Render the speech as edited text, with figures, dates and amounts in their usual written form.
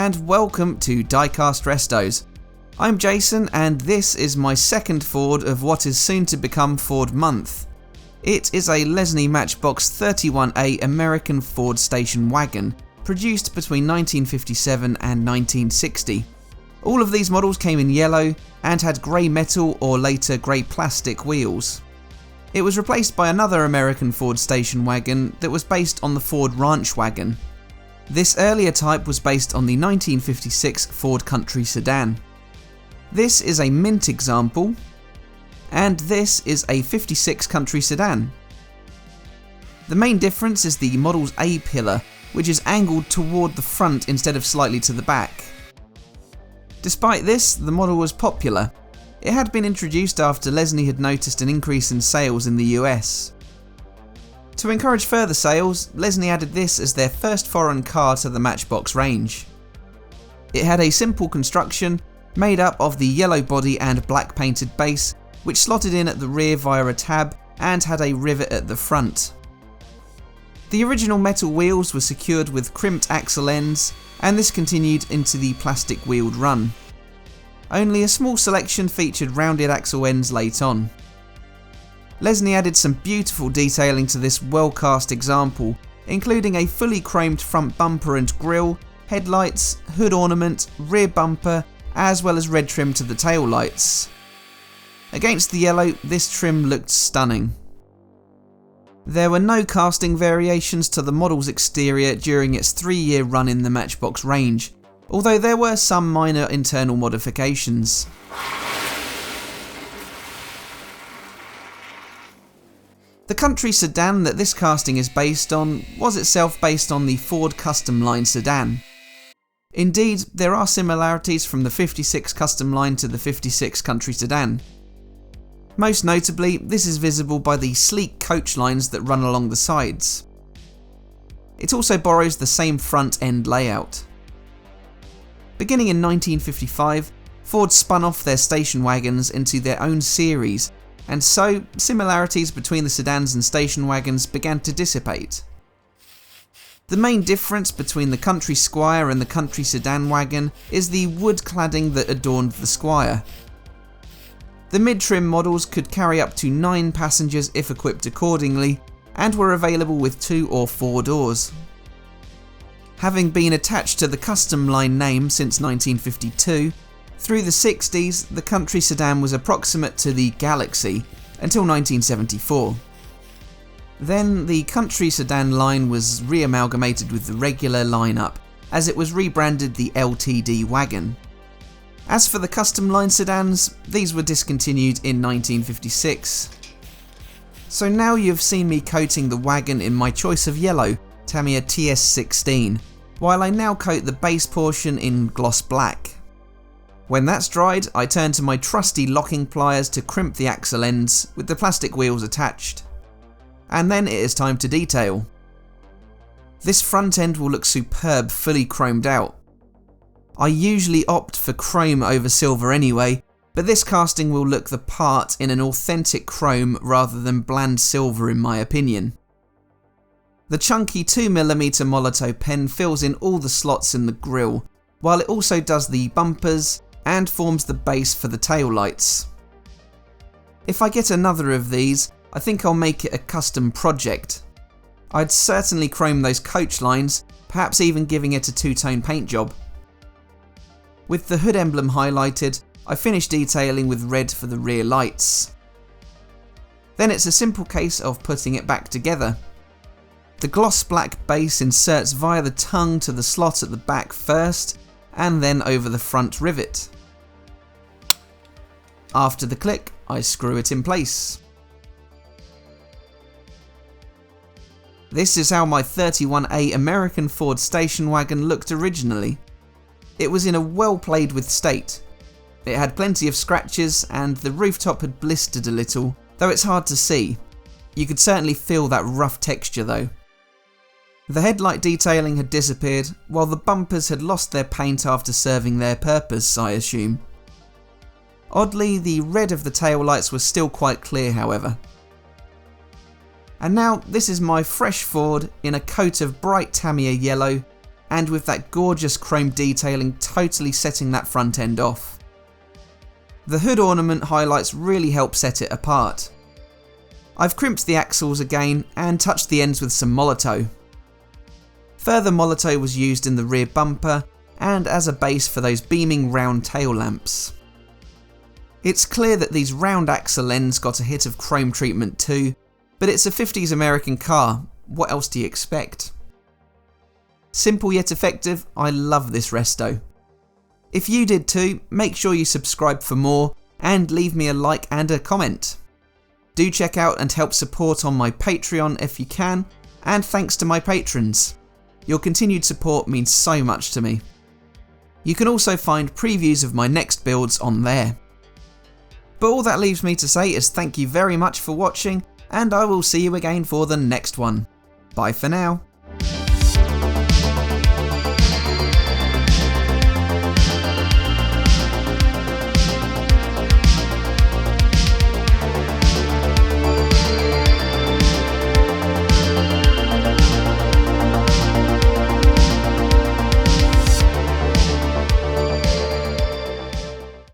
and welcome to Diecast Restos. I'm Jason and this is my second Ford of what is soon to become Ford Month. It is a Lesney Matchbox 31A American Ford Station Wagon, produced between 1957 and 1960. All of these models came in yellow and had grey metal or later grey plastic wheels. It was replaced by another American Ford Station Wagon that was based on the Ford Ranch Wagon. This earlier type was based on the 1956 Ford Country Sedan. This is a mint example, and this is a 56 Country Sedan. The main difference is the model's A-pillar, which is angled toward the front instead of slightly to the back. Despite this, the model was popular. It had been introduced after Lesney had noticed an increase in sales in the US. To encourage further sales, Lesney added this as their first foreign car to the Matchbox range. It had a simple construction, made up of the yellow body and black painted base, which slotted in at the rear via a tab and had a rivet at the front. The original metal wheels were secured with crimped axle ends, and this continued into the plastic wheeled run. Only a small selection featured rounded axle ends late on. Lesney added some beautiful detailing to this well-cast example, including a fully chromed front bumper and grille, headlights, hood ornament, rear bumper, as well as red trim to the taillights. Against the yellow, this trim looked stunning. There were no casting variations to the model's exterior during its 3-year run in the Matchbox range, although there were some minor internal modifications. The Country Sedan that this casting is based on was itself based on the Ford Custom Line sedan. Indeed, there are similarities from the 56 Custom Line to the 56 Country Sedan. Most notably, this is visible by the sleek coach lines that run along the sides. It also borrows the same front end layout. Beginning in 1955, Ford spun off their station wagons into their own series, and so similarities between the sedans and station wagons began to dissipate. The main difference between the Country Squire and the Country Sedan wagon is the wood cladding that adorned the Squire. The mid-trim models could carry up to 9 passengers if equipped accordingly, and were available with 2 or 4 doors. Having been attached to the Custom Line name since 1952, through the 60s the Country Sedan was approximate to the Galaxy until 1974. Then the Country Sedan line was re-amalgamated with the regular lineup, as it was rebranded the LTD wagon. As for the Custom Line sedans, these were discontinued in 1956. So now you've seen me coating the wagon in my choice of yellow, Tamiya TS16, while I now coat the base portion in gloss black. When that's dried, I turn to my trusty locking pliers to crimp the axle ends with the plastic wheels attached. And then it is time to detail. This front end will look superb fully chromed out. I usually opt for chrome over silver anyway, but this casting will look the part in an authentic chrome rather than bland silver in my opinion. The chunky 2mm Molotow pen fills in all the slots in the grille, while it also does the bumpers and forms the base for the taillights. If I get another of these, I think I'll make it a custom project. I'd certainly chrome those coach lines, perhaps even giving it a 2-tone paint job. With the hood emblem highlighted, I finish detailing with red for the rear lights. Then it's a simple case of putting it back together. The gloss black base inserts via the tongue to the slot at the back first, and then over the front rivet. After the click, I screw it in place. This is how my 31A American Ford Station Wagon looked originally. It was in a well played with state. It had plenty of scratches and the rooftop had blistered a little, though it's hard to see. You could certainly feel that rough texture though. The headlight detailing had disappeared, while the bumpers had lost their paint after serving their purpose, I assume. Oddly, the red of the taillights was still quite clear however. And now this is my fresh Ford in a coat of bright Tamiya yellow, and with that gorgeous chrome detailing totally setting that front end off. The hood ornament highlights really help set it apart. I've crimped the axles again and touched the ends with some Molotow. Further Molotow was used in the rear bumper and as a base for those beaming round tail lamps. It's clear that these round axle ends got a hit of chrome treatment too, but it's a 50s American car, what else do you expect? Simple yet effective, I love this resto. If you did too, make sure you subscribe for more and leave me a like and a comment. Do check out and help support on my Patreon if you can, and thanks to my patrons. Your continued support means so much to me. You can also find previews of my next builds on there. But all that leaves me to say is thank you very much for watching, and I will see you again for the next one. Bye for now.